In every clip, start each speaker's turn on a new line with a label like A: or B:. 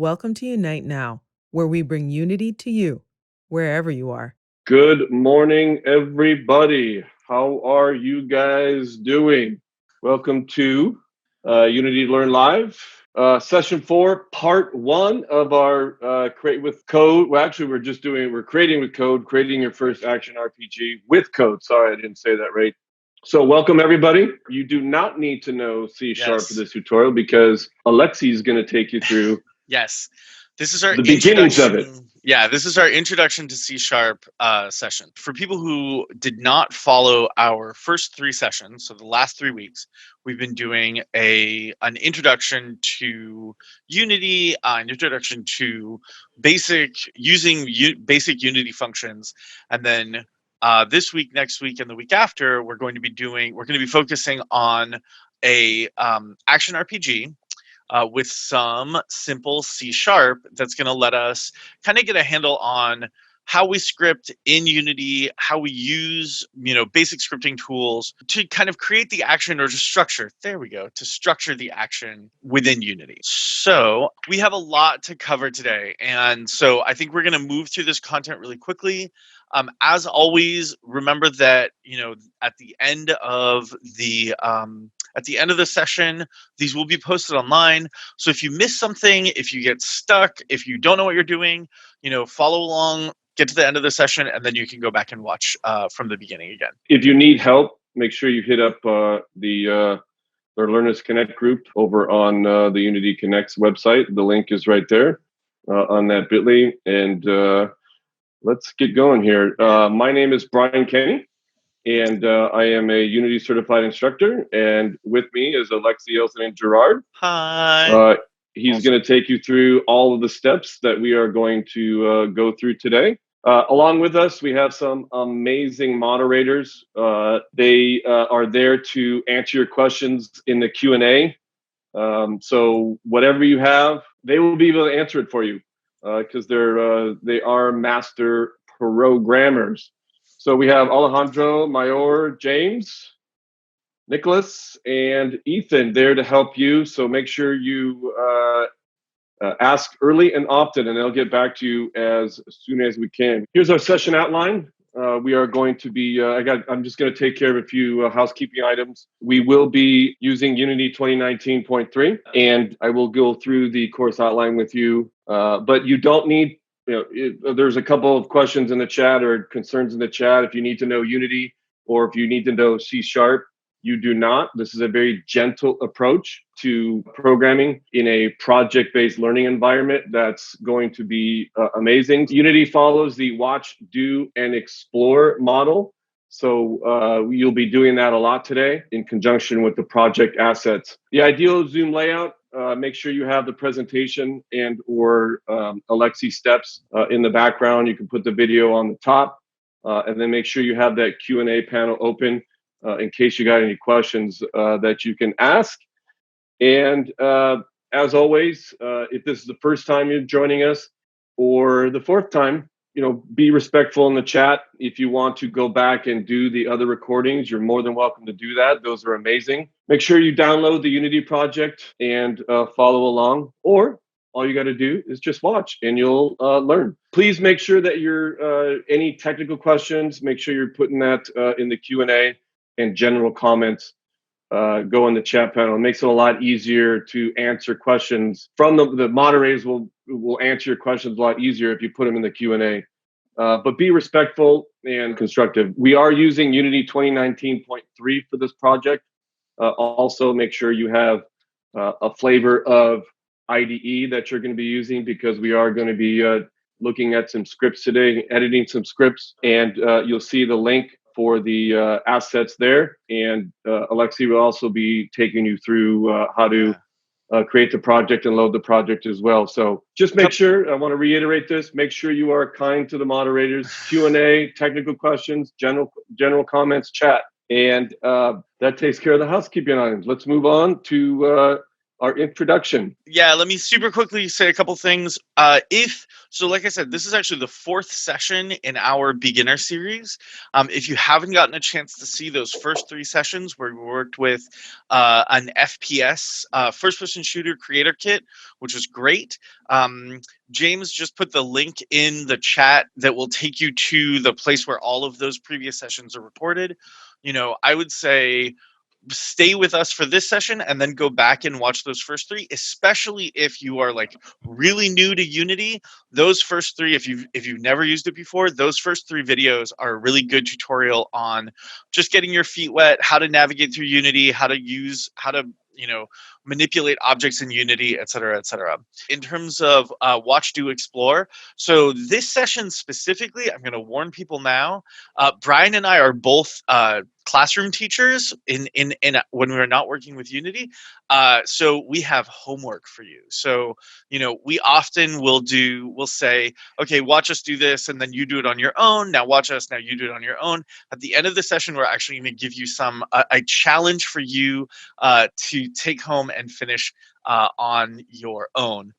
A: Welcome to Unite Now, where we bring unity to you, wherever you are.
B: Good morning, everybody. How are you guys doing? Welcome to Unity Learn Live, session 4, part 1 of our Create with Code. Well, actually, we're creating with code, creating your first action RPG with code. Sorry, I didn't say that right. So welcome, everybody. You do not need to know C# for this tutorial because Alexei is going to take you through
C: Yes. This is our
B: the beginnings of it.
C: Yeah, this is our introduction to C# session. For people who did not follow our first 3 sessions, so the last 3 weeks, we've been doing an introduction to Unity, an introduction to basic Unity functions, and then this week, next week, and the week after, we're going to be focusing on a action RPG. With some simple C# that's going to let us kind of get a handle on how we script in Unity, how we use, basic scripting tools to kind of create the action or to structure. There we go, to structure the action within Unity. So we have a lot to cover today. And so I think we're going to move through this content really quickly. As always, remember that, at the end of the session, these will be posted online. So if you miss something, if you get stuck, if you don't know what you're doing, follow along, get to the end of the session, and then you can go back and watch from the beginning again.
B: If you need help, make sure you hit up the Learners Connect group over on the Unity Connects website. The link is right there on that bit.ly. And let's get going here. My name is Brian Kenney, and I am a Unity certified instructor. And with me is Alexei Othenin-Girard.
C: Hi.
B: He's going to take you through all of the steps that we are going to go through today. Along with us, we have some amazing moderators. They are there to answer your questions in the Q&A. So whatever you have, they will be able to answer it for you because they are master programmers. So we have Alejandro, Mayor, James, Nicholas, and Ethan there to help you. So make sure you ask early and often, and they'll get back to you as soon as we can. Here's our session outline. We are going to be, I'm just going to take care of a few housekeeping items. We will be using Unity 2019.3, and I will go through the course outline with you. But you don't need, there's a couple of questions in the chat or concerns in the chat. If you need to know Unity or if you need to know C#, you do not. This is a very gentle approach to programming in a project-based learning environment that's going to be amazing. Unity follows the watch, do, and explore model. So you'll be doing that a lot today in conjunction with the project assets. The ideal Zoom layout, make sure you have the presentation and or Alexei steps in the background. You can put the video on the top and then make sure you have that Q&A panel open in case you got any questions that you can ask. And as always, if this is the first time you're joining us or the fourth time, be respectful in the chat. If you want to go back and do the other recordings, you're more than welcome to do that. Those are amazing. Make sure you download the Unity project and follow along, or all you got to do is just watch and you'll learn. Please make sure that you're any technical questions, make sure you're putting that in the Q&A. And general comments go in the chat panel. It makes it a lot easier to answer questions from the moderators. Will answer your questions a lot easier if you put them in the Q&A. But be respectful and constructive. We are using Unity 2019.3 for this project. Also, make sure you have a flavor of IDE that you're going to be using because we are going to be looking at some scripts today, editing some scripts, and you'll see the link for the assets there. And Alexei will also be taking you through how to create the project and load the project as well. So just make sure, I want to reiterate this, make sure you are kind to the moderators, Q&A, technical questions, general comments, chat. And that takes care of the housekeeping items. Let's move on to our introduction.
C: Yeah, let me super quickly say a couple things. Like I said, this is actually the 4th session in our beginner series. If you haven't gotten a chance to see those first 3 sessions where we worked with an FPS, first-person shooter creator kit, which was great. James just put the link in the chat that will take you to the place where all of those previous sessions are recorded. I would say stay with us for this session and then go back and watch those first 3, especially if you are like really new to Unity. Those first 3, if you've never used it before, those first 3 videos are a really good tutorial on just getting your feet wet, how to navigate through Unity, how to manipulate objects in Unity, et cetera, et cetera. In terms of watch, do, explore. So this session specifically, I'm going to warn people now. Brian and I are both classroom teachers in when we're not working with Unity. So we have homework for you. So we often we'll say, okay, watch us do this, and then you do it on your own. Now watch us. Now you do it on your own. At the end of the session, we're actually going to give you a challenge for you to take home and finish on your own.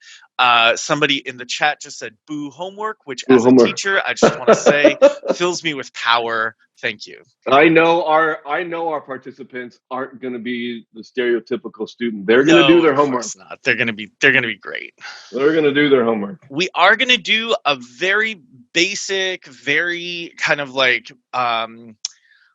C: Somebody in the chat just said boo homework, which
B: Boo
C: as
B: homework.
C: a teacher, I just want to say fills me with power. Thank you.
B: I know our participants aren't going to be the stereotypical student. They're going to do their
C: Of
B: homework.
C: course not. They're gonna be great.
B: They're going to do their homework.
C: We are gonna do a very basic, very kind of like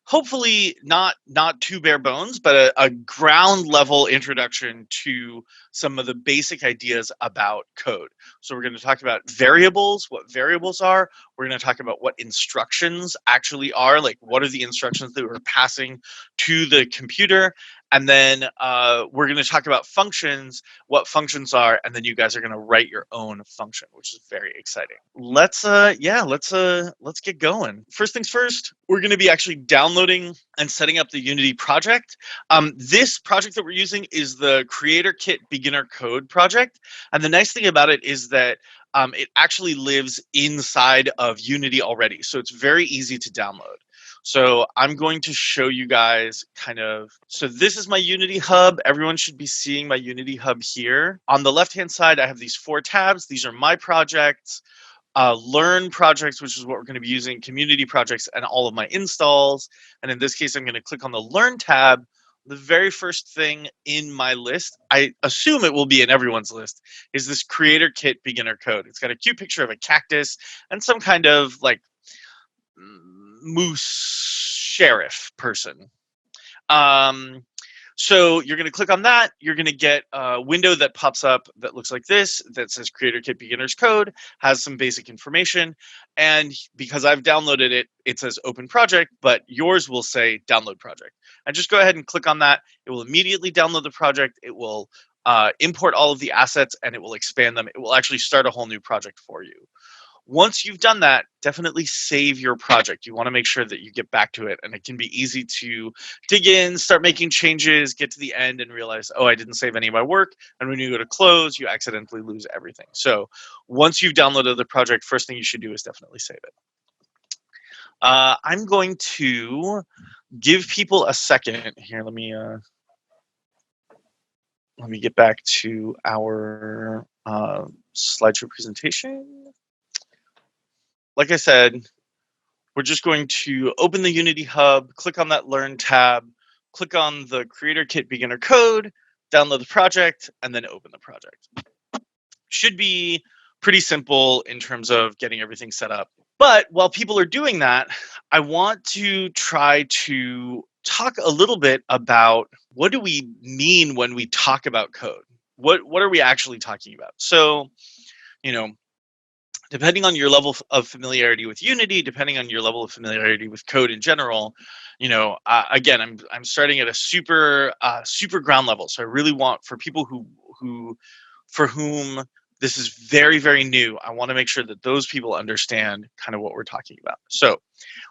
C: hopefully not too bare bones, but a ground level introduction to some of the basic ideas about code. So we're going to talk about variables, what variables are. We're going to talk about what instructions actually are, like what are the instructions that we're passing to the computer. And then we're going to talk about functions, what functions are, and then you guys are going to write your own function, which is very exciting. Let's get going. First things first, we're going to be actually downloading and setting up the Unity project. This project that we're using is the Creator Kit Beginner Code project, and the nice thing about it is that it actually lives inside of Unity already, so it's very easy to download. So I'm going to show you guys so this is my Unity Hub. Everyone should be seeing my Unity Hub here. On the left-hand side, I have these 4 tabs. These are my projects, learn projects, which is what we're going to be using, community projects, and all of my installs. And in this case, I'm going to click on the learn tab. The very first thing in my list, I assume it will be in everyone's list, is this Creator Kit Beginner Code. It's got a cute picture of a cactus and some kind of like moose sheriff person. So you're going to click on that. You're going to get a window that pops up that looks like this, that says Creator Kit Beginner's Code, has some basic information. And because I've downloaded it, it says open project, but yours will say download project. And just go ahead and click on that. It will immediately download the project. It will import all of the assets, and it will expand them. It will actually start a whole new project for you. Once you've done that, definitely save your project. You want to make sure that you get back to it, and it can be easy to dig in, start making changes, get to the end and realize, oh, I didn't save any of my work. And when you go to close, you accidentally lose everything. So once you've downloaded the project, first thing you should do is definitely save it. I'm going to give people a second here. Let me get back to our slideshow presentation. Like I said, we're just going to open the Unity Hub, click on that Learn tab, click on the Creator Kit Beginner Code, download the project, and then open the project. Should be pretty simple in terms of getting everything set up. But while people are doing that, I want to try to talk a little bit about what do we mean when we talk about code? What are we actually talking about? So, depending on your level of familiarity with Unity, depending on your level of familiarity with code in general, again, I'm starting at a super ground level. So I really want for people for whom this is very, very new, I want to make sure that those people understand kind of what we're talking about. So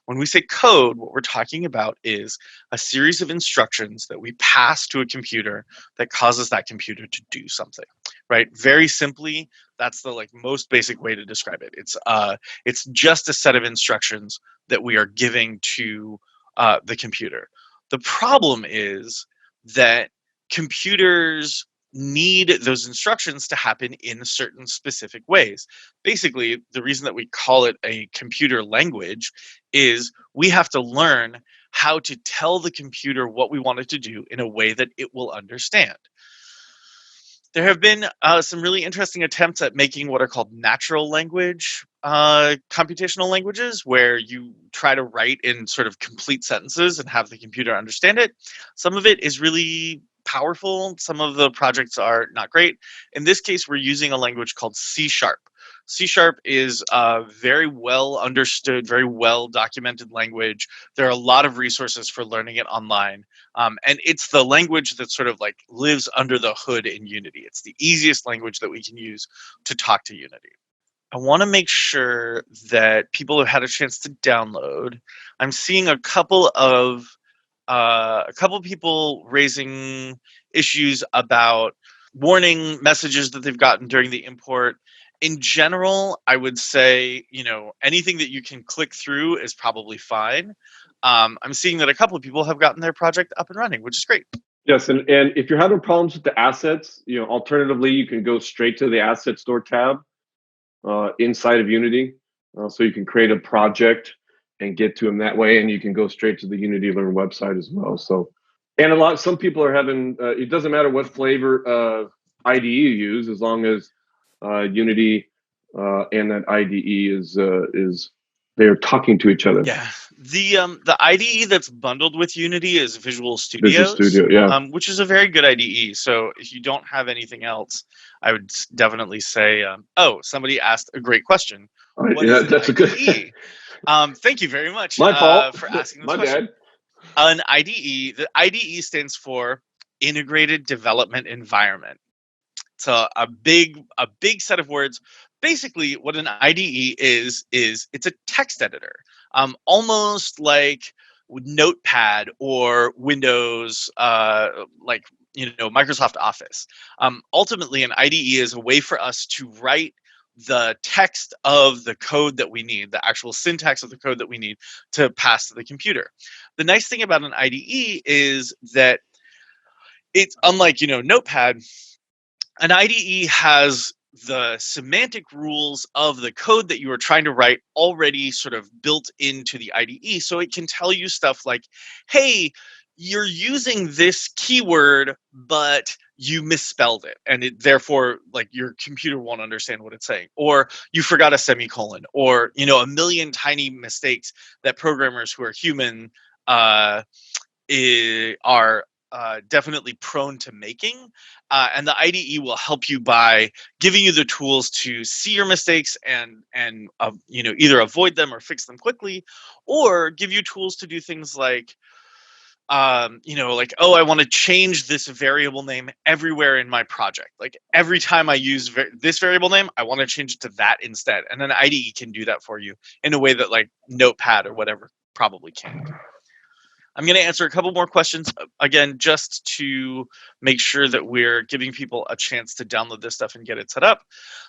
C: when we say code, what we're talking about is a series of instructions that we pass to a computer that causes that computer to do something, right? Very simply, that's the most basic way to describe it. It's just a set of instructions that we are giving to the computer. The problem is that computers need those instructions to happen in certain specific ways. Basically, the reason that we call it a computer language is we have to learn how to tell the computer what we want it to do in a way that it will understand. There have been some really interesting attempts at making what are called natural language computational languages, where you try to write in sort of complete sentences and have the computer understand it. Some of it is really powerful. Some of the projects are not great. In this case, we're using a language called C sharp. C sharp is a very well understood, very well documented language. There are a lot of resources for learning it online. And it's the language that sort of like lives under the hood in Unity. It's the easiest language that we can use to talk to Unity. I want to make sure that people have had a chance to download. I'm seeing a couple of people raising issues about warning messages that they've gotten during the import. In general, I would say, anything that you can click through is probably fine. I'm seeing that a couple of people have gotten their project up and running, which is great.
B: Yes, and if you're having problems with the assets, alternatively, you can go straight to the Asset Store tab inside of Unity. So you can create a project and get to them that way, and you can go straight to the Unity Learn website as well. So, and some people are having, it doesn't matter what flavor of IDE you use, as long as Unity and that IDE is they're talking to each other.
C: Yeah, the IDE that's bundled with Unity is Visual Studios,
B: Studio, yeah.
C: Which is a very good IDE. So if you don't have anything else, I would definitely say, somebody asked a great question. What is
B: that's
C: an
B: a good.
C: Thank you very much.
B: My fault
C: for asking this
B: My
C: question.
B: bad.
C: An IDE, the IDE stands for Integrated Development Environment. It's a big set of words. Basically, what an IDE is it's a text editor, almost like Notepad or Windows, Microsoft Office. Ultimately, an IDE is a way for us to write the text of the code that we need, the actual syntax of the code that we need to pass to the computer. The nice thing about an IDE is that it's unlike, Notepad. An IDE has the semantic rules of the code that you are trying to write already sort of built into the IDE. So it can tell you stuff like, hey, you're using this keyword, but you misspelled it. And therefore, like, your computer won't understand what it's saying. Or you forgot a semicolon, or, a million tiny mistakes that programmers who are human are definitely prone to making. And the IDE will help you by giving you the tools to see your mistakes and either avoid them or fix them quickly, or give you tools to do things like, I want to change this variable name everywhere in my project. Like, every time I use this variable name, I want to change it to that instead. And then IDE can do that for you in a way that like Notepad or whatever probably can't. I'm going to answer a couple more questions, again, just to make sure that we're giving people a chance to download this stuff and get it set up.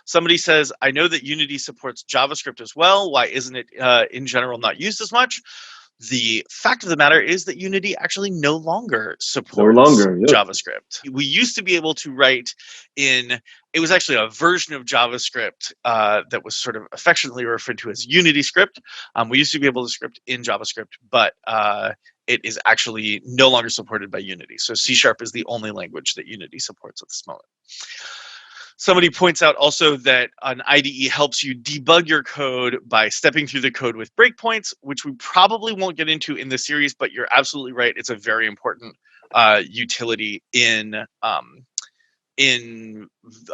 C: Somebody says, I know that Unity supports JavaScript as well. Why isn't it, in general, not used as much? The fact of the matter is that Unity actually no longer supports JavaScript. We used to be able to write it was actually a version of JavaScript that was sort of affectionately referred to as Unity script. We used to be able to script in JavaScript, but it is actually no longer supported by Unity. So C# is the only language that Unity supports at this moment. Somebody points out also that an IDE helps you debug your code by stepping through the code with breakpoints, which we probably won't get into in this series, but you're absolutely right. It's a very important utility in an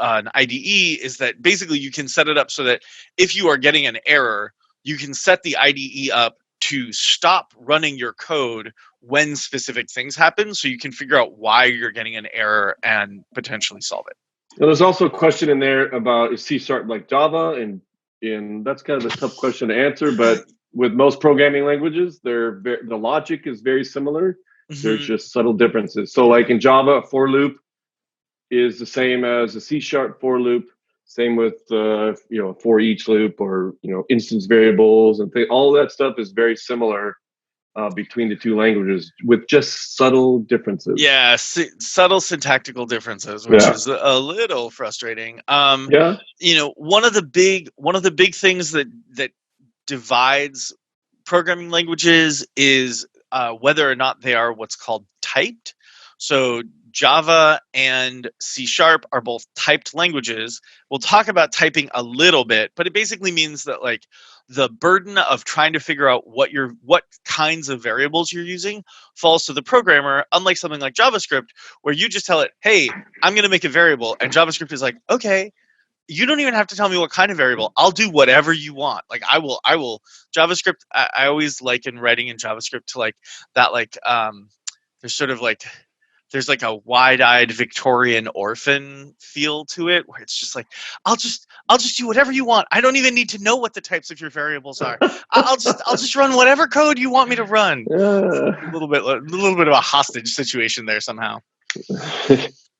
C: IDE, is that basically you can set it up so that if you are getting an error, you can set the IDE up to stop running your code when specific things happen, so you can figure out why you're getting an error and potentially solve it.
B: Now, there's also a question in there about, is C# like Java? And that's kind of a tough question to answer, but with most programming languages, the logic is very similar. Mm-hmm. There's just subtle differences. So like in Java, a for loop is the same as a C# for loop. Same with for each loop, or instance variables and all that stuff is very similar between the two languages with just subtle differences.
C: Yeah, subtle syntactical differences, which is a little frustrating.
B: Yeah.
C: One of the big things that divides programming languages is whether or not they are what's called typed. So Java and C# are both typed languages. We'll talk about typing a little bit, but it basically means that like the burden of trying to figure out what kinds of variables you're using falls to the programmer, unlike something like JavaScript, where you just tell it, hey, I'm going to make a variable, and JavaScript is like, okay, you don't even have to tell me what kind of variable. I'll do whatever you want. Like I will JavaScript. I always liken writing in JavaScript to like that, like there's sort of like there's like a wide-eyed Victorian orphan feel to it, where it's just like I'll just do whatever you want. I don't even need to know what the types of your variables are. I'll just run whatever code you want me to run. A little bit of a hostage situation there somehow.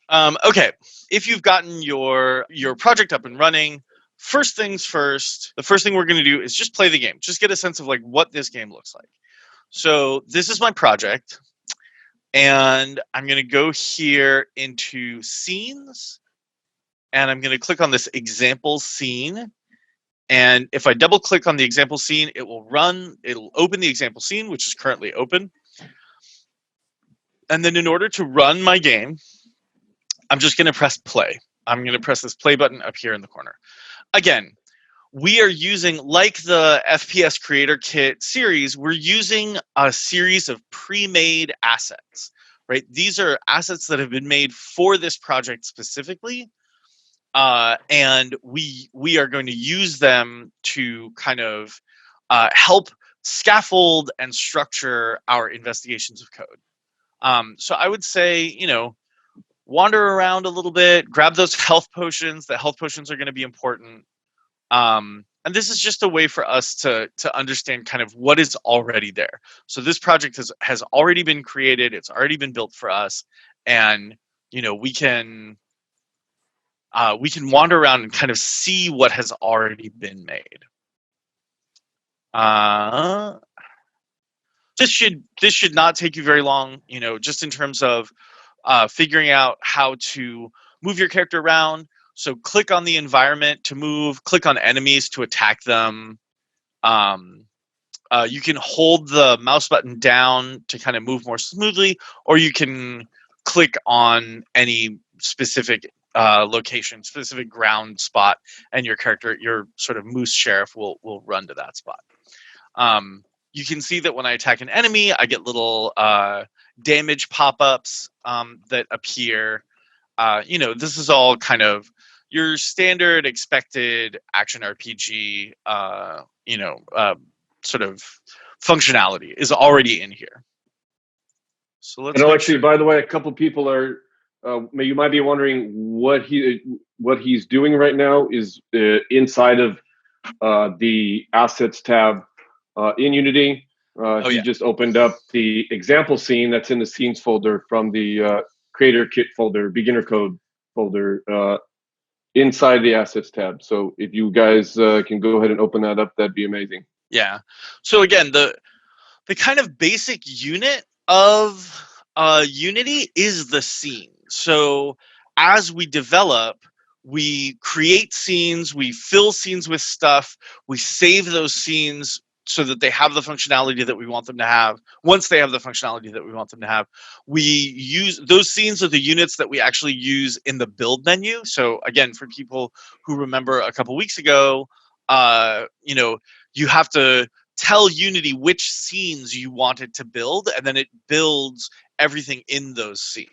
C: Okay, if you've gotten your project up and running, first things first, the first thing we're going to do is just play the game. Just get a sense of like what this game looks like. So this is my project, and I'm going to go here into scenes, and I'm going to click on this example scene. And if I double click on the example scene, it'll open the example scene, which is currently open. And then in order to run my game, I'm just going to press play. I'm going to press this play button up here in the corner. Again, we are using, like the FPS Creator Kit series, we're using a series of pre-made assets, right? These are assets that have been made for this project specifically, and we are going to use them to kind of help scaffold and structure our investigations of code. So I would say, wander around a little bit, grab those health potions. The health potions are going to be important. And this is just a way for us to understand kind of what is already there. So this project has already been created. It's already been built for us. And, we can wander around and kind of see what has already been made. This should not take you very long, just in terms of figuring out how to move your character around. So click on the environment to move, click on enemies to attack them. You can hold the mouse button down to kind of move more smoothly, or you can click on any specific location, specific ground spot, and your character, your sort of moose sheriff, will run to that spot. You can see that when I attack an enemy, I get little damage pop-ups that appear. This is all kind of your standard expected action RPG, sort of functionality is already in here. So let's.
B: And Alexei, by the way, a couple people are. You might be wondering what he's doing right now is inside of the Assets tab in Unity. He just opened up the example scene that's in the scenes folder from the Creator Kit folder, beginner code folder, inside the Assets tab. So if you guys can go ahead and open that up, that'd be amazing.
C: Yeah. So again, the kind of basic unit of Unity is the scene. So as we develop, we create scenes, we fill scenes with stuff, we save those scenes so that they have the functionality that we want them to have. Once they have the functionality that we want them to have, we use those scenes are the units that we actually use in the build menu. So again, for people who remember a couple weeks ago, you have to tell Unity which scenes you want it to build, and then it builds everything in those scenes.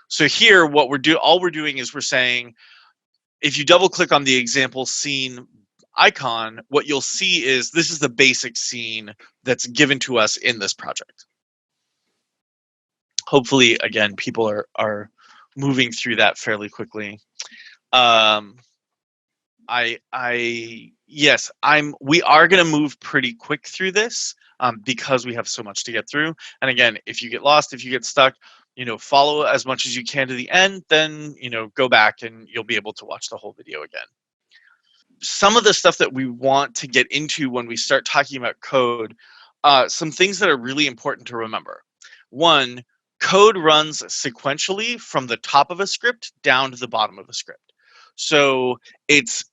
C: So here, all we're doing is we're saying, if you double click on the example scene icon, what you'll see is this is the basic scene that's given to us in this project. Hopefully, again, people are moving through that fairly quickly. We are going to move pretty quick through this because we have so much to get through. And again, if you get lost, if you get stuck, follow as much as you can to the end, then, go back and you'll be able to watch the whole video again. Some of the stuff that we want to get into when we start talking about code, some things that are really important to remember. One, code runs sequentially from the top of a script down to the bottom of a script. So it's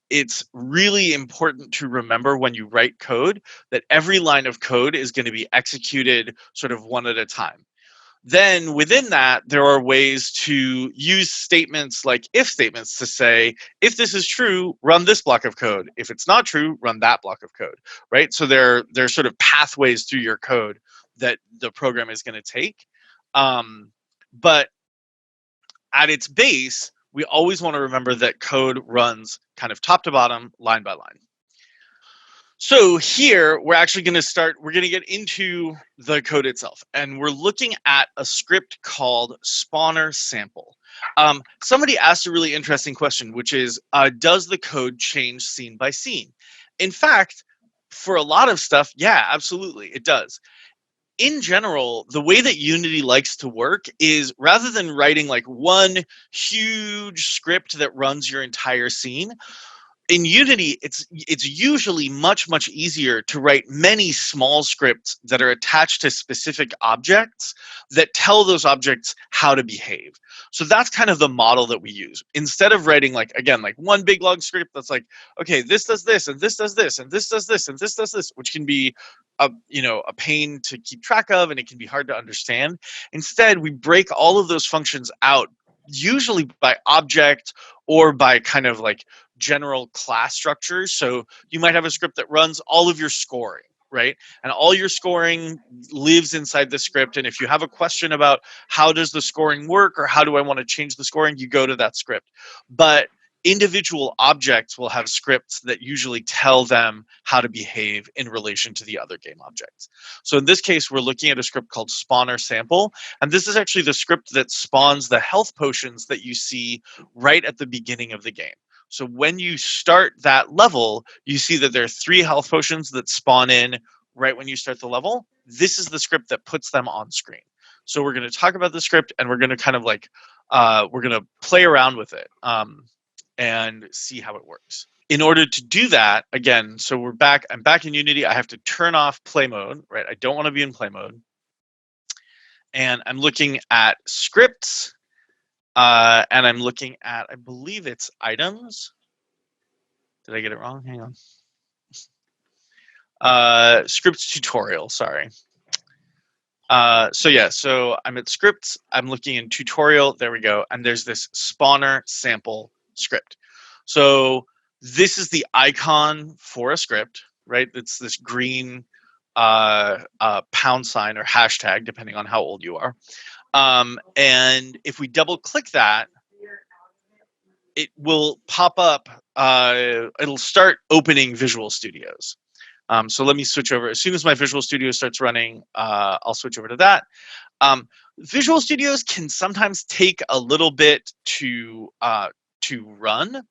C: really important to remember when you write code that every line of code is going to be executed sort of one at a time. Then within that, there are ways to use statements like if statements to say, if this is true, run this block of code. If it's not true, run that block of code, right? So there's sort of pathways through your code that the program is going to take. But at its base, we always want to remember that code runs kind of top to bottom, line by line. So here we're actually going to get into the code itself, and we're looking at a script called spawner sample. Somebody asked a really interesting question, which is, does the code change scene by scene? In fact, for a lot of stuff, yeah, absolutely, it does. In general, the way that Unity likes to work is rather than writing like one huge script that runs your entire scene, in Unity, it's usually much easier to write many small scripts that are attached to specific objects that tell those objects how to behave. So that's kind of the model that we use. Instead of writing like one big long script that's like, okay, this does this and this does this and this does this and this does this, which can be a pain to keep track of and it can be hard to understand. Instead, we break all of those functions out, usually by object or by kind of like general class structures. So you might have a script that runs all of your scoring, right? And all your scoring lives inside the script. And if you have a question about how does the scoring work or how do I want to change the scoring, you go to that script. But individual objects will have scripts that usually tell them how to behave in relation to the other game objects. So in this case, we're looking at a script called spawner sample. And this is actually the script that spawns the health potions that you see right at the beginning of the game. So when you start that level, you see that there are 3 health potions that spawn in right when you start the level. This is the script that puts them on screen. So we're going to talk about the script and we're going to kind of like, we're going to play around with it and see how it works. In order to do that, again, so I'm back in Unity. I have to turn off play mode, right? I don't want to be in play mode. And I'm looking at scripts. And I'm looking at, I believe it's items. Did I get it wrong? Hang on. Scripts tutorial, sorry. So I'm at scripts. I'm looking in tutorial. There we go. And there's this spawner sample script. So this is the icon for a script, right? It's this green pound sign or hashtag, depending on how old you are. And if we double click that, it will pop up, it'll start opening Visual Studios. So let me switch over. As soon as my Visual Studio starts running, I'll switch over to that. Visual Studios can sometimes take a little bit to run.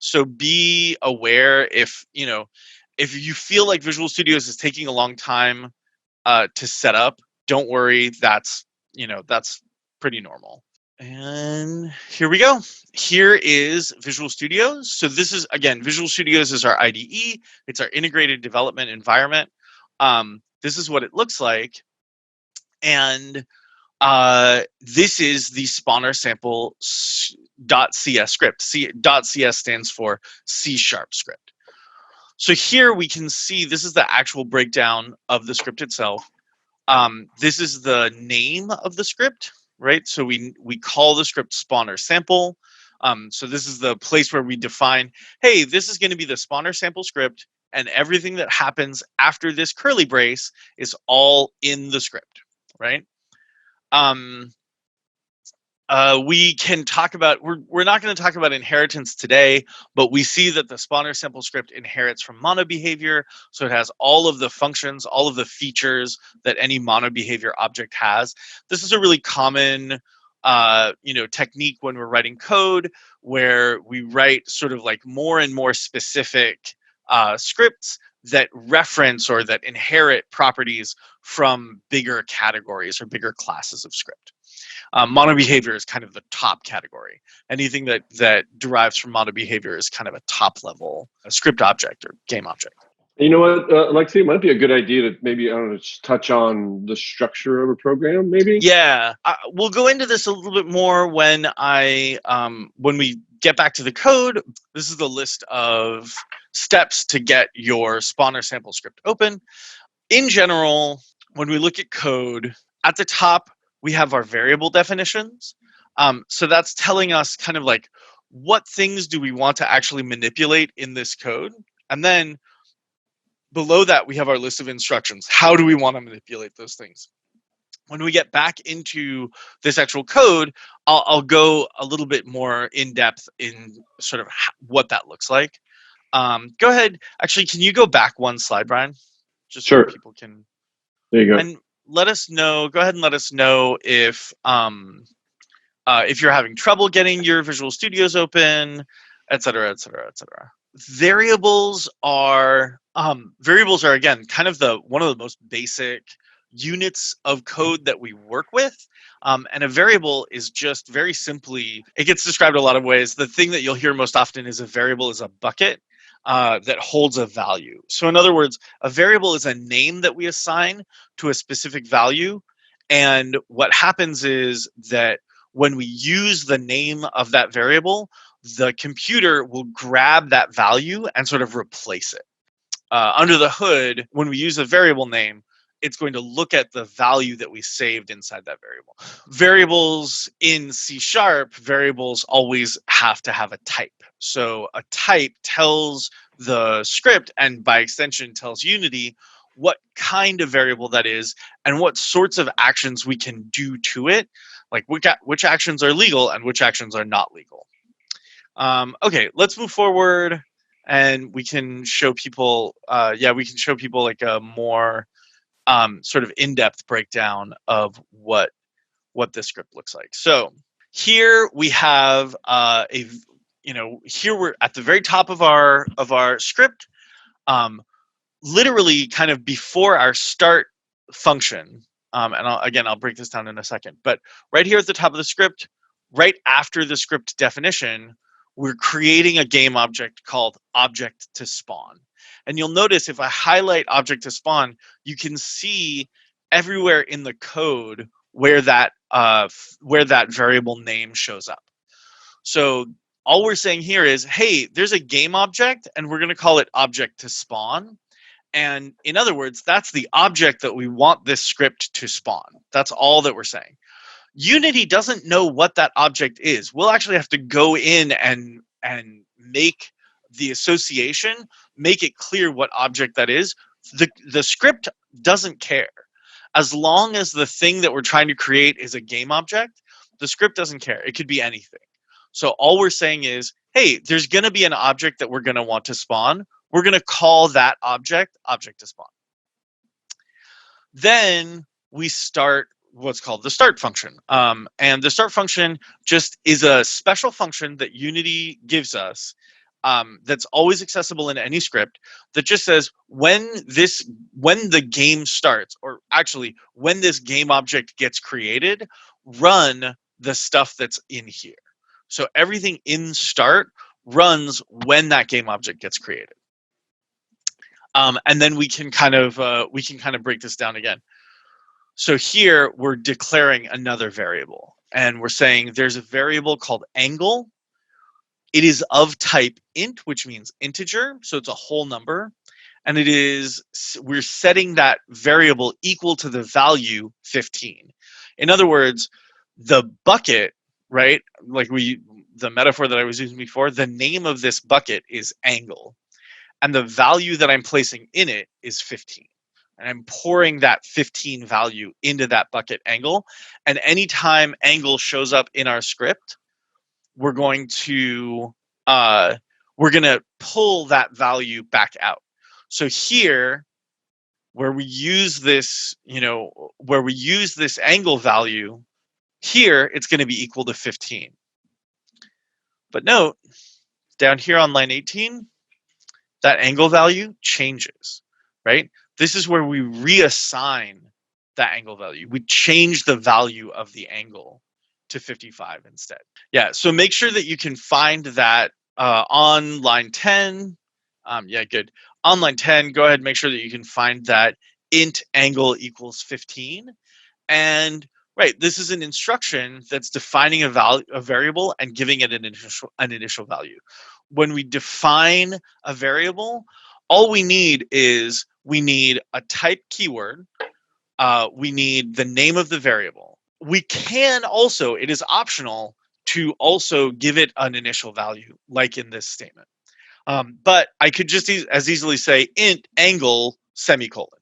C: So be aware if you feel like Visual Studios is taking a long time to set up, don't worry, that's pretty normal. And here we go. Here is Visual Studios. So this is, again, Visual Studios is our IDE. It's our integrated development environment. This is what it looks like. And this is the spawner sample .cs script. .cs stands for C# script. So here we can see this is the actual breakdown of the script itself. This is the name of the script, right? So we call the script spawner sample. So this is the place where we define, hey, this is going to be the spawner sample script, and everything that happens after this curly brace is all in the script, right? We can talk about, we're not going to talk about inheritance today, but we see that the spawner sample script inherits from mono behavior. So it has all of the functions, all of the features that any mono behavior object has. This is a really common technique when we're writing code, where we write sort of like more and more specific scripts that reference or that inherit properties from bigger categories or bigger classes of script. Mono behavior is kind of the top category. Anything that derives from mono behavior is kind of a top level script object or game object.
B: You know what, Alexei, it might be a good idea to maybe, I don't know, just touch on the structure of a program, maybe?
C: Yeah, we'll go into this a little bit more when when we get back to the code. This is the list of steps to get your spawner sample script open. In general, when we look at code, at the top, we have our variable definitions. So that's telling us kind of like what things do we want to actually manipulate in this code. And then below that, we have our list of instructions. How do we want to manipulate those things? When we get back into this actual code, I'll go a little bit more in depth in sort of what that looks like. Go ahead. Actually, can you go back one slide, Brian? Just so
B: Sure.
C: people can.
B: There you go.
C: And let us know. Go ahead and let us know if you're having trouble getting your Visual Studios open, et cetera, et cetera, et cetera. Variables are again kind of one of the most basic units of code that we work with. And a variable is just very simply, it gets described a lot of ways. The thing that you'll hear most often is a variable is a bucket that holds a value. So in other words, a variable is a name that we assign to a specific value. And what happens is that when we use the name of that variable, the computer will grab that value and sort of replace it. Under the hood, when we use a variable name, it's going to look at the value that we saved inside that variable. Variables in C#, variables always have to have a type. So a type tells the script, and by extension tells Unity, what kind of variable that is and what sorts of actions we can do to it, like which actions are legal and which actions are not legal. Okay, let's move forward, and we can show people. We can show people like a more sort of in-depth breakdown of what this script looks like. So here we have here we're at the very top of our script, literally kind of before our start function. And I'll break this down in a second. But right here at the top of the script, right after the script definition, we're creating a game object called object to spawn. And you'll notice if I highlight object to spawn, you can see everywhere in the code where that variable name shows up. So all we're saying here is, hey, there's a game object, and we're going to call it object to spawn. And in other words, that's the object that we want this script to spawn. That's all that we're saying. Unity doesn't know what that object is. We'll actually have to go in and make the association, make it clear what object that is. The script doesn't care. As long as the thing that we're trying to create is a game object, the script doesn't care. It could be anything. So all we're saying is, hey, there's going to be an object that we're going to want to spawn. We're going to call that object to spawn. Then we start what's called the start function. And the start function just is a special function that Unity gives us that's always accessible in any script that just says when the game starts, or actually when this game object gets created, run the stuff that's in here. So everything in start runs when that game object gets created. And then we can kind of break this down again. So here we're declaring another variable, and we're saying there's a variable called angle. It is of type int, which means integer, so it's a whole number, and we're setting that variable equal to the value 15. In other words, the bucket, right? Like the metaphor that I was using before, the name of this bucket is angle, and the value that I'm placing in it is 15. And I'm pouring that 15 value into that bucket angle. And anytime angle shows up in our script, we're going to pull that value back out. So here, where we use this angle value, here it's going to be equal to 15. But note, down here on line 18, that angle value changes, right? This is where we reassign that angle value. We change the value of the angle to 55 instead. Yeah, so make sure that you can find that on line 10 Yeah, good. On line 10, go ahead and make sure that you can find that int angle equals 15. And right, this is an instruction that's defining a variable and giving it an initial value. When we define a variable, all we need is we need a type keyword. We need the name of the variable. We can also, it is optional to also give it an initial value, like in this statement. But I could just as easily say int angle semicolon.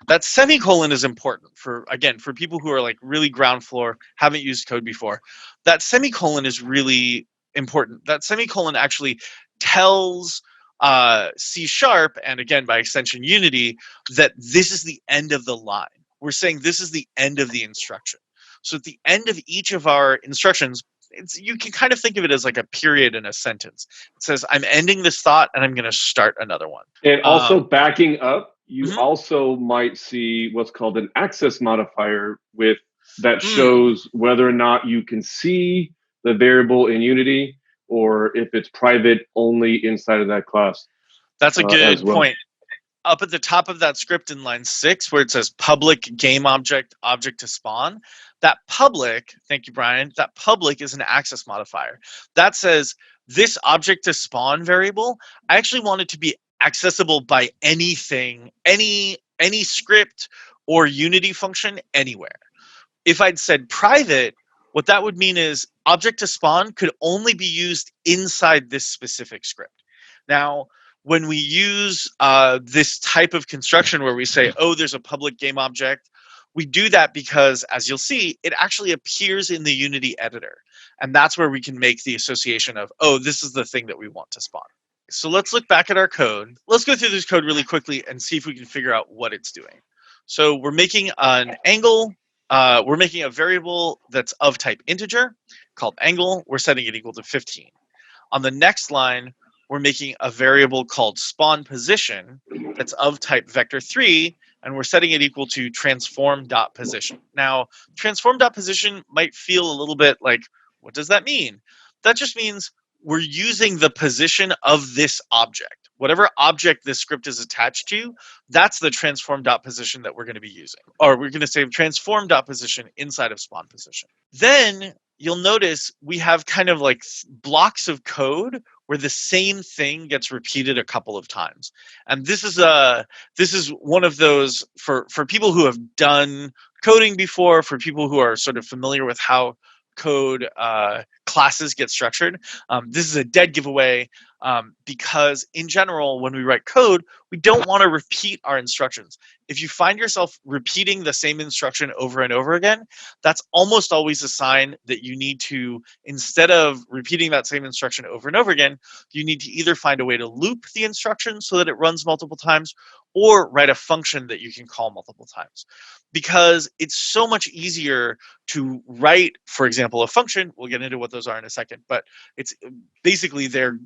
C: That semicolon is important for, again, for people who are like really ground floor, haven't used code before. That semicolon is really important. That semicolon actually tells C# and again by extension Unity that this is the end of the line. We're saying this is the end of the instruction. So at the end of each of our instructions, you can kind of think of it as like a period in a sentence. It says, I'm ending this thought and I'm going to start another one.
B: And also backing up, you
C: Mhm.
B: also might see what's called an access modifier that shows whether or not you can see the variable in Unity or if it's private only inside of that class.
C: That's a good
B: well.
C: point. Up at the top of that script in line 6, where it says public game object to spawn, that public, thank you, Brian, that public is an access modifier. That says this object to spawn variable, I actually want it to be accessible by anything, any script or Unity function anywhere. If I'd said private, what that would mean is object to spawn could only be used inside this specific script. Now, when we use this type of construction where we say, oh, there's a public game object, we do that because, as you'll see, it actually appears in the Unity editor. And that's where we can make the association of, oh, this is the thing that we want to spawn. So let's look back at our code. Let's go through this code really quickly and see if we can figure out what it's doing. So we're making an angle. We're making a variable that's of type integer called angle. We're setting it equal to 15. On the next line, we're making a variable called spawn position that's of type vector3, and we're setting it equal to transform.position. Now, transform.position might feel a little bit like, what does that mean? That just means we're using the position of this object. Whatever object this script is attached to, that's the transform.position that we're going to be using. Or we're going to say transform.position inside of spawn position. Then you'll notice we have kind of like blocks of code where the same thing gets repeated a couple of times. And this is one of those for people who have done coding before, for people who are sort of familiar with how code classes get structured. This is a dead giveaway because in general, when we write code, we don't want to repeat our instructions. If you find yourself repeating the same instruction over and over again, that's almost always a sign that you need to, instead of repeating that same instruction over and over again, you need to either find a way to loop the instruction so that it runs multiple times, or write a function that you can call multiple times. Because it's so much easier to write, for example, a function. We'll get into what those are in a second, but it's basically they're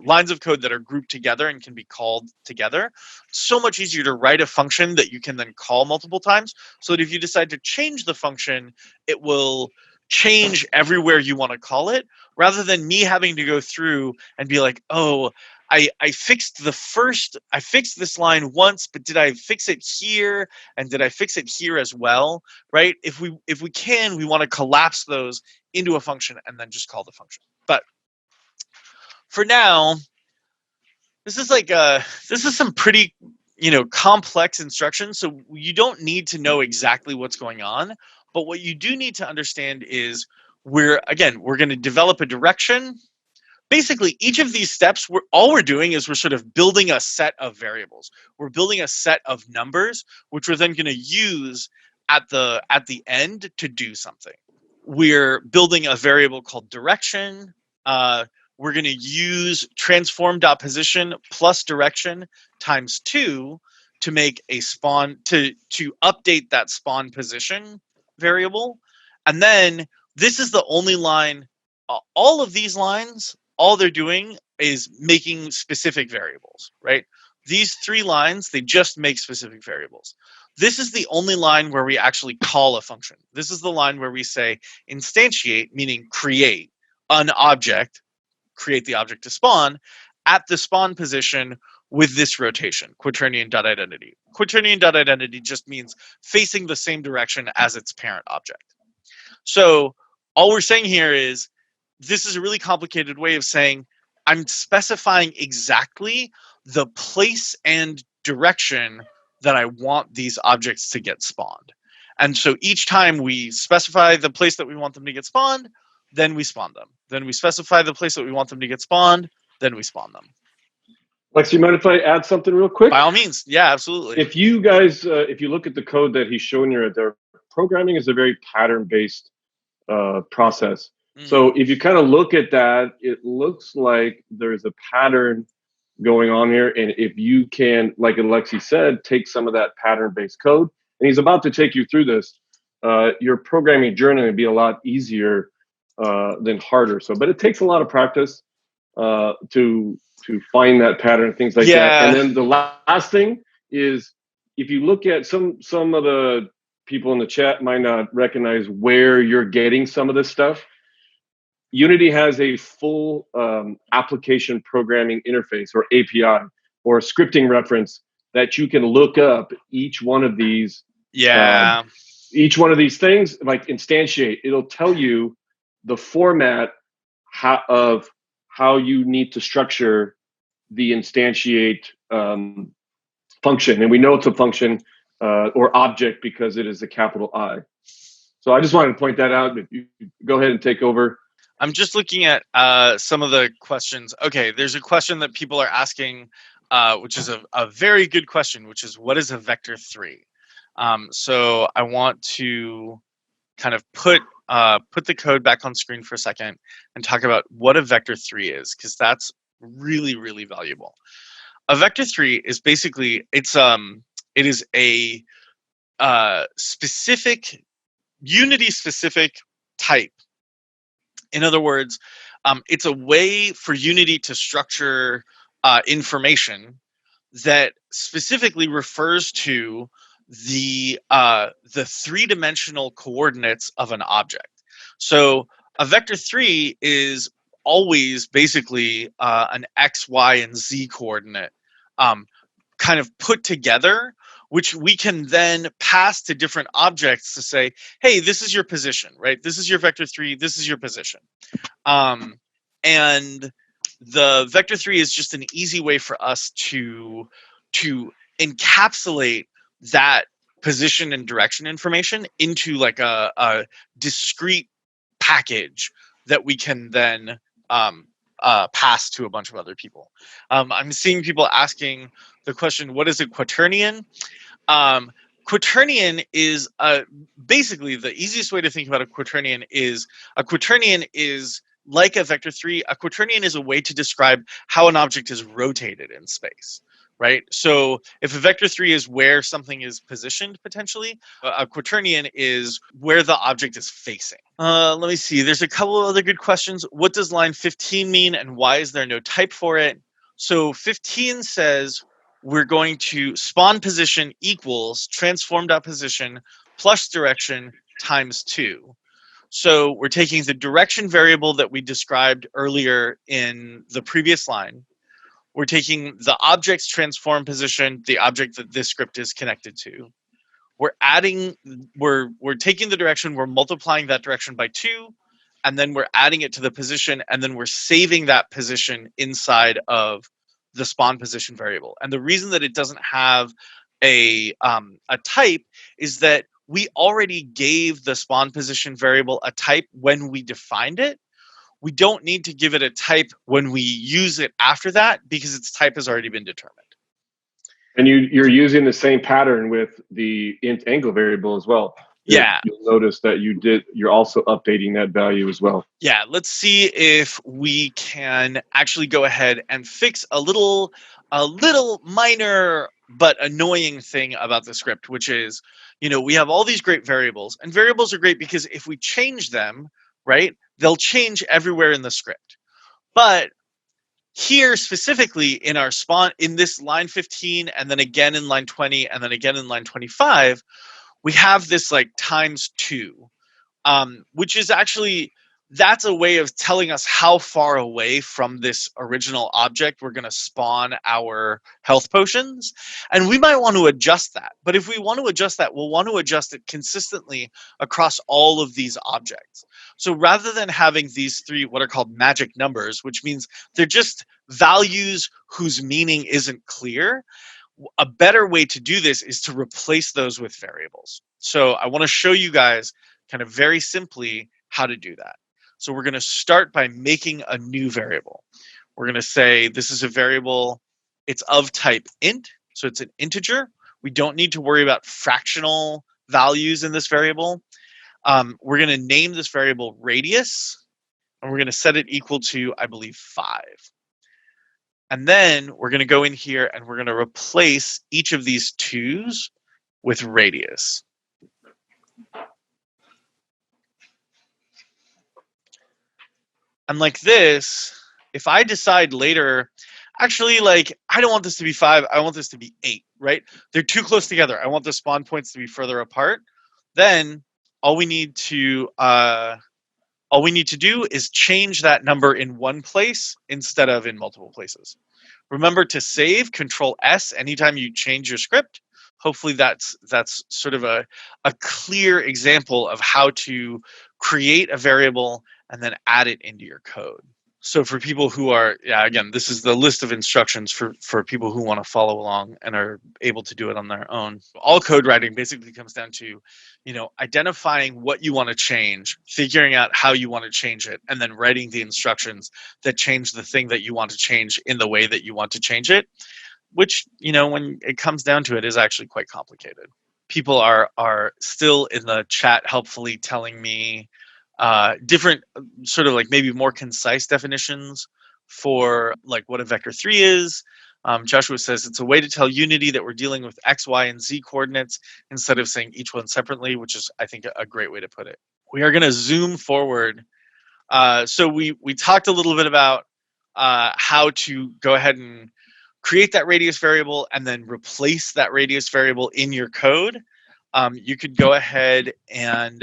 C: lines of code that are grouped together and can be called together. So much easier to write a function that you can then call multiple times, so that if you decide to change the function, it will change everywhere you want to call it, rather than me having to go through and be like, oh, I fixed this line once, but did I fix it here? And did I fix it here as well? Right? If we can, we want to collapse those into a function and then just call the function. But for now, this is some pretty complex instructions. So you don't need to know exactly what's going on, but what you do need to understand is we're going to develop a direction. Basically, each of these steps, all we're doing is we're sort of building a set of variables. We're building a set of numbers, which we're then going to use at the end to do something. We're building a variable called direction. We're going to use transform.position plus direction times 2 to make a spawn, to update that spawn position variable. And then this is the only line, all of these lines, all they're doing is making specific variables, right? These 3 lines, they just make specific variables. This is the only line where we actually call a function. This is the line where we say instantiate, meaning create an object, create the object to spawn, at the spawn position with this rotation, quaternion.identity. Quaternion.identity just means facing the same direction as its parent object. So all we're saying here is this is a really complicated way of saying I'm specifying exactly the place and direction that I want these objects to get spawned. And so each time we specify the place that we want them to get spawned, then we spawn them. Then we specify the place that we want them to get spawned, then we spawn them.
B: Lex, you mind if I add something real quick?
C: By all means. Yeah, absolutely.
B: If you guys, if you look at the code that he's showing you right there, programming is a very pattern-based process. So if you kind of look at that, it looks like there's a pattern going on here. And if you can, like Alexei said, take some of that pattern-based code, and he's about to take you through this, your programming journey will be a lot easier than harder. So, but it takes a lot of practice to find that pattern, things like that. And then the last thing is, if you look at some of the people in the chat might not recognize where you're getting some of this stuff. Unity has a full application programming interface, or API, or a scripting reference that you can look up each one of these. Each one of these things, like instantiate, it'll tell you the format of how you need to structure the instantiate function. And we know it's a function or object because it is a capital I. So I just wanted to point that out. You go ahead and take over.
C: I'm just looking at some of the questions. Okay, there's a question that people are asking, which is a very good question, which is, what is a vector 3? So I want to kind of put the code back on screen for a second and talk about what a vector 3 is, because that's really, really valuable. A vector 3 is basically, it is a specific, Unity-specific type. In other words, it's a way for Unity to structure information that specifically refers to the three-dimensional coordinates of an object. So a vector 3 is always basically an X, Y, and Z coordinate kind of put together, which we can then pass to different objects to say, hey, this is your position, right? This is your vector 3, this is your position. And the vector 3 is just an easy way for us to encapsulate that position and direction information into like a discrete package that we can then pass to a bunch of other people. I'm seeing people asking the question, what is a quaternion? Quaternion is basically the easiest way to think about a quaternion is like a vector 3. A quaternion is a way to describe how an object is rotated in space, right? So if a vector 3 is where something is positioned potentially, a quaternion is where the object is facing. Let me see. There's a couple of other good questions. What does line 15 mean, and why is there no type for it? So 15 says we're going to spawn position equals transform.position plus direction times 2. So we're taking the direction variable that we described earlier in the previous line. We're taking the object's transform position, the object that this script is connected to. We're taking the direction, we're multiplying that direction by 2, and then we're adding it to the position, and then we're saving that position inside of the spawn position variable. And the reason that it doesn't have a type is that we already gave the spawn position variable a type when we defined it. We don't need to give it a type when we use it after that because its type has already been determined. And
B: you're using the same pattern with the int angle variable as well.
C: Yeah.
B: You'll notice that you're also updating that value as well.
C: Yeah, let's see if we can actually go ahead and fix a little minor but annoying thing about the script, which is, we have all these great variables, and variables are great because if we change them, right, they'll change everywhere in the script. But here specifically in our spawn, in this line 15, and then again in line 20, and then again in line 25, we have this like times 2, which is actually that's a way of telling us how far away from this original object we're going to spawn our health potions. And we might want to adjust that. But if we want to adjust that, we'll want to adjust it consistently across all of these objects. So rather than having these three what are called magic numbers, which means they're just values whose meaning isn't clear, a better way to do this is to replace those with variables. So I want to show you guys kind of very simply how to do that. So we're going to start by making a new variable. We're going to say this is a variable, it's of type int, so it's an integer. We don't need to worry about fractional values in this variable. We're going to name this variable radius, and we're going to set it equal to, I believe, 5. And then we're going to go in here and we're going to replace each of these 2's with radius. And like this, if I decide later, actually, like, I don't want this to be 5, I want this to be 8, right? They're too close together. I want the spawn points to be further apart. Then all we need to do is change that number in one place instead of in multiple places. Remember to save, Control S anytime you change your script. Hopefully that's sort of a clear example of how to create a variable and then add it into your code. So for people who are, again, this is the list of instructions for people who want to follow along and are able to do it on their own. All code writing basically comes down to, identifying what you want to change, figuring out how you want to change it, and then writing the instructions that change the thing that you want to change in the way that you want to change it, which, when it comes down to it, is actually quite complicated. People are still in the chat helpfully telling me different sort of like maybe more concise definitions for like what a vector 3 is. Joshua says it's a way to tell Unity that we're dealing with X, Y, and Z coordinates instead of saying each one separately, which is, I think, a great way to put it. We are going to zoom forward. So we talked a little bit about how to go ahead and create that radius variable and then replace that radius variable in your code. You could go ahead and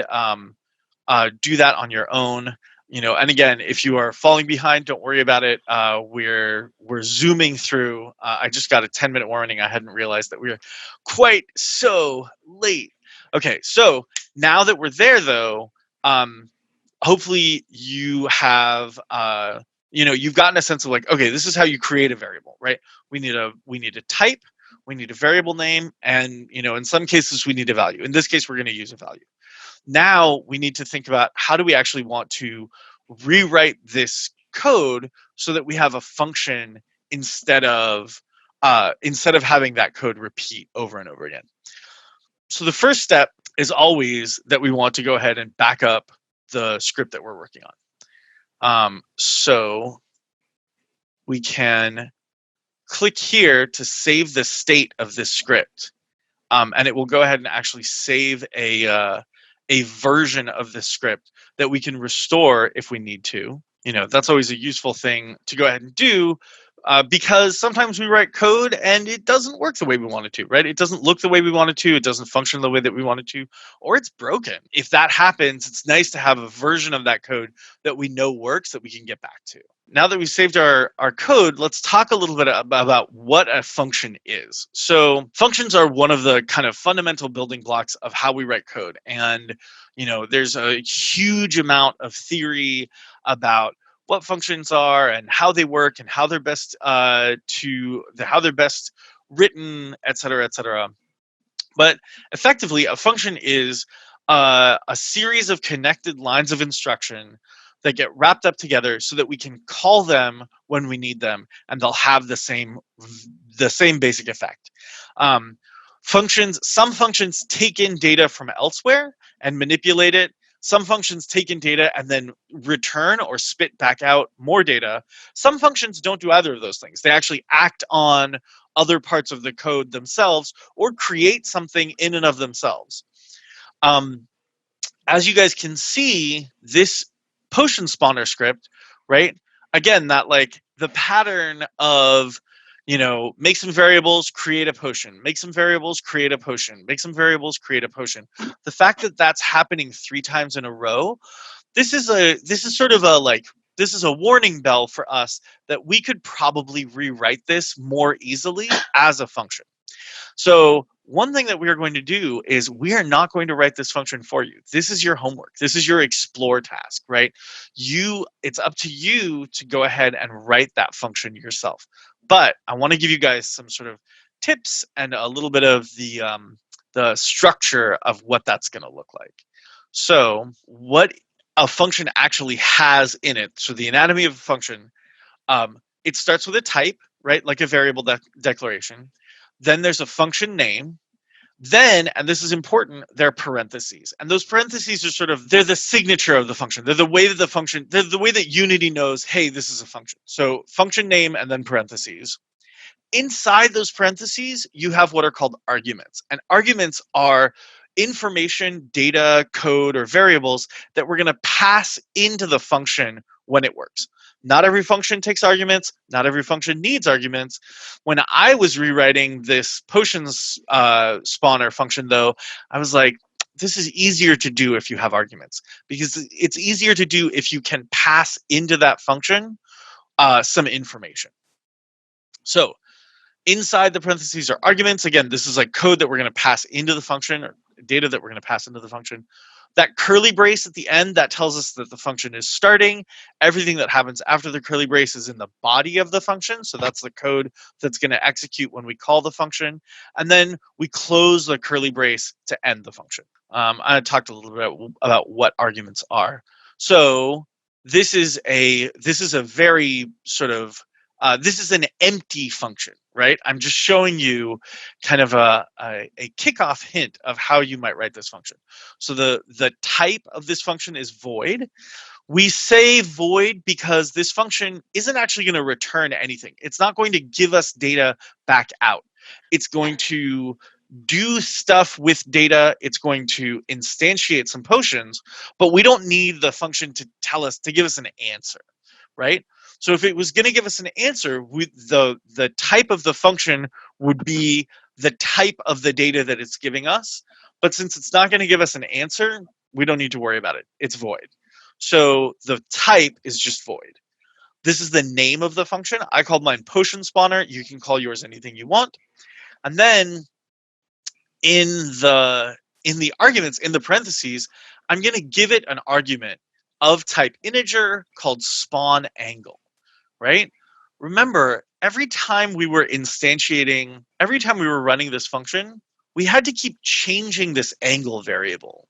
C: do that on your own. And again, if you are falling behind, don't worry about it. We're zooming through. I just got a 10-minute warning. I hadn't realized that we were quite so late. Okay, so now that we're there, though, hopefully you have you've gotten a sense of like, okay, this is how you create a variable, right? We need a type, we need a variable name, and in some cases we need a value. In this case, we're going to use a value. Now we need to think about how do we actually want to rewrite this code so that we have a function instead of having that code repeat over and over again. So the first step is always that we want to go ahead and back up the script that we're working on. So we can click here to save the state of this script, and it will go ahead and actually save a version of the script that we can restore if we need to. That's always a useful thing to go ahead and do, because sometimes we write code and it doesn't work the way we want it to, right? It doesn't look the way we want it to, it doesn't function the way that we want it to, or it's broken. If that happens, it's nice to have a version of that code that we know works that we can get back to. Now that we've saved our code, let's talk a little bit about what a function is. So functions are one of the kind of fundamental building blocks of how we write code. And, there's a huge amount of theory about what functions are and how they work and how they're best written, et cetera, et cetera. But effectively, a function is a series of connected lines of instruction that get wrapped up together so that we can call them when we need them, and they'll have the same basic effect. Some functions take in data from elsewhere and manipulate it. Some functions take in data and then return or spit back out more data. Some functions don't do either of those things. They actually act on other parts of the code themselves or create something in and of themselves. As you guys can see, this potion spawner script, right? Again, that like the pattern of, make some variables, create a potion, make some variables, create a potion, make some variables, create a potion. The fact that that's happening 3 times in a row this is sort of a like this is a warning bell for us that we could probably rewrite this more easily as a function. So one thing that we are going to do is we are not going to write this function for you. This is your homework. This is your explore task, right? It's up to you to go ahead and write that function yourself. But I want to give you guys some sort of tips and a little bit of the structure of what that's going to look like. So what a function actually has in it. So the anatomy of a function, it starts with a type, right? Like a variable declaration. Then there's a function name. Then, and this is important, there are parentheses. And those parentheses are they're the signature of the function. They're the way that Unity knows, hey, this is a function. So function name and then parentheses. Inside those parentheses, you have what are called arguments. And arguments are information, data, code, or variables that we're going to pass into the function when it works. Not every function takes arguments. Not every function needs arguments. When I was rewriting this potions spawner function, though, I was like, this is easier to do if you have arguments, because it's easier to do if you can pass into that function some information. So inside the parentheses are arguments. Again, this is like code that we're going to pass into the function, or data that we're going to pass into the function. That curly brace at the end, that tells us that the function is starting. Everything that happens after the curly brace is in the body of the function. So that's the code that's going to execute when we call the function. And then we close the curly brace to end the function. I talked a little bit about what arguments are. So this is a very sort of this is an empty function, right? I'm just showing you kind of a kickoff hint of how you might write this function. So the type of this function is void. We say void because this function isn't actually going to return anything. It's not going to give us data back out. It's going to do stuff with data. It's going to instantiate some potions, but we don't need the function to give us an answer, right? So if it was going to give us an answer, the type of the function would be the type of the data that it's giving us. But since it's not going to give us an answer, we don't need to worry about it. It's void. So the type is just void. This is the name of the function. I called mine potion spawner. You can call yours anything you want. And then in the arguments, in the parentheses, I'm going to give it an argument of type integer called spawn angle. Right? Remember, every time we were running this function, we had to keep changing this angle variable.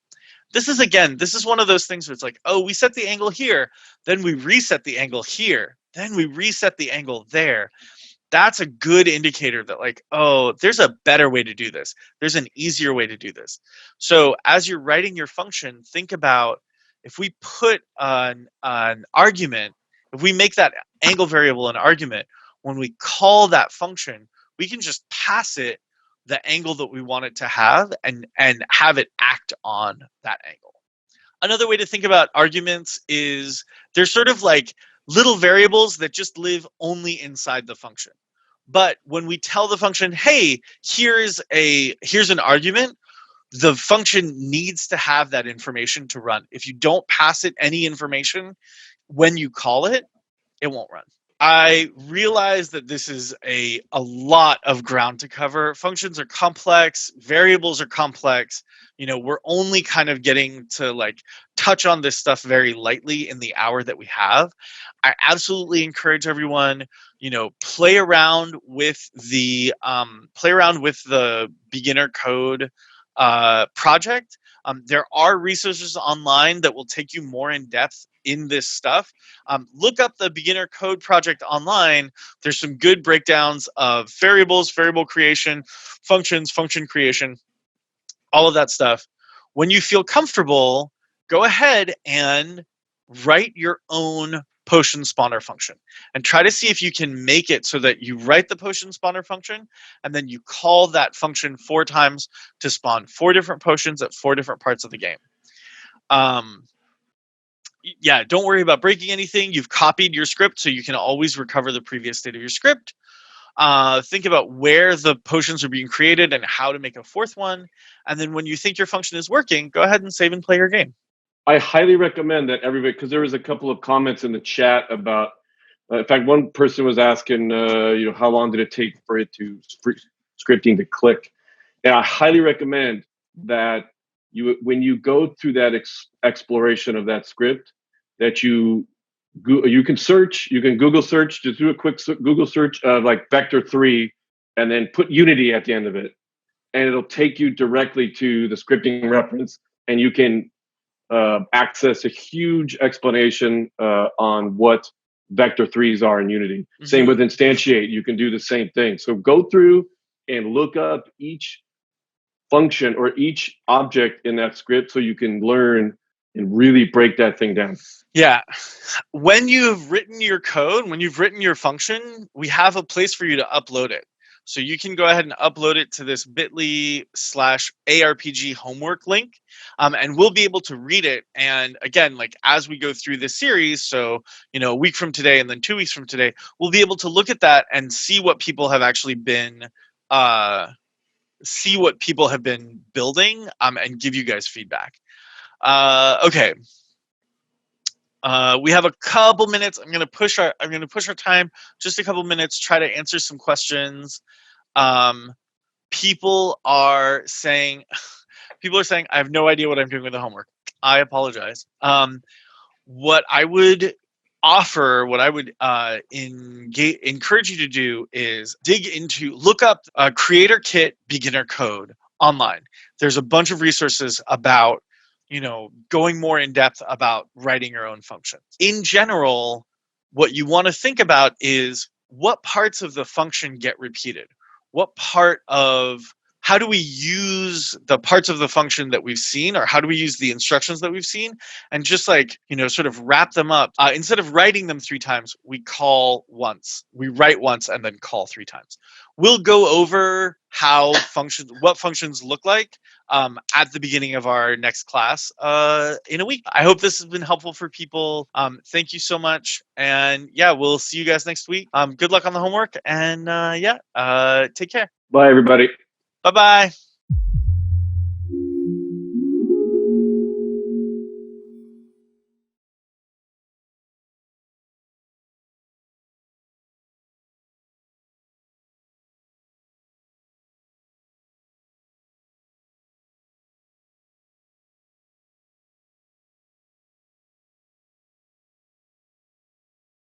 C: This is one of those things where it's like, oh, we set the angle here, then we reset the angle here, then we reset the angle there. That's a good indicator that like, oh, there's a better way to do this. There's an easier way to do this. So as you're writing your function, think about if we put an argument, if we make that angle variable an argument, when we call that function, we can just pass it the angle that we want it to have and have it act on that angle. Another way to think about arguments is they're sort of like little variables that just live only inside the function. But when we tell the function, hey, here's an argument, the function needs to have that information to run. If you don't pass it any information, when you call it, it won't run. I realize that this is a lot of ground to cover. Functions are complex, variables are complex. We're only kind of getting to like touch on this stuff very lightly in the hour that we have. I absolutely encourage everyone, play around with the beginner code project. There are resources online that will take you more in depth in this stuff. Look up the beginner code project online. There's some good breakdowns of variables, variable creation, functions, function creation, all of that stuff. When you feel comfortable, go ahead and write your own potion spawner function and try to see if you can make it so that you write the potion spawner function and then you call that function 4 times to spawn 4 different potions at 4 different parts of the game. Yeah, don't worry about breaking anything. You've copied your script, so you can always recover the previous state of your script. Think about where the potions are being created and how to make a 4th one. And then when you think your function is working, go ahead and save and play your game.
B: I highly recommend that everybody, because there was a couple of comments in the chat about, in fact, one person was asking, how long did it take for it to scripting to click? And I highly recommend that when you go through that exploration of that script, that you can search, you can Google search, just do a quick Google search of like Vector 3, and then put Unity at the end of it, and it'll take you directly to the scripting reference, and you can access a huge explanation on what vector 3s are in Unity. Mm-hmm. Same with instantiate, you can do the same thing. So go through and look up each function or each object in that script so you can learn and really break that thing down.
C: Yeah. When you've written your code, when you've written your function, we have a place for you to upload it. So you can go ahead and upload it to this bit.ly/ARPG homework link, and we'll be able to read it. And again, like as we go through this series, so a week from today and then 2 weeks from today, we'll be able to look at that and see what people have actually been building, and give you guys feedback. Okay. We have a couple minutes. I'm gonna push our time just a couple minutes. Try to answer some questions. People are saying, I have no idea what I'm doing with the homework. I apologize. What I would encourage you to do is look up Creator Kit Beginner Code online. There's a bunch of resources about going more in depth about writing your own functions. In general, what you want to think about is what parts of the function get repeated. How do we use the parts of the function that we've seen, or how do we use the instructions that we've seen, and just sort of wrap them up. Instead of writing them 3 times, we call once. We write once and then call 3 times. We'll go over what functions look like at the beginning of our next class in a week. I hope this has been helpful for people. Thank you so much. And yeah, we'll see you guys next week. Good luck on the homework, and take care.
B: Bye, everybody.
C: Bye-bye.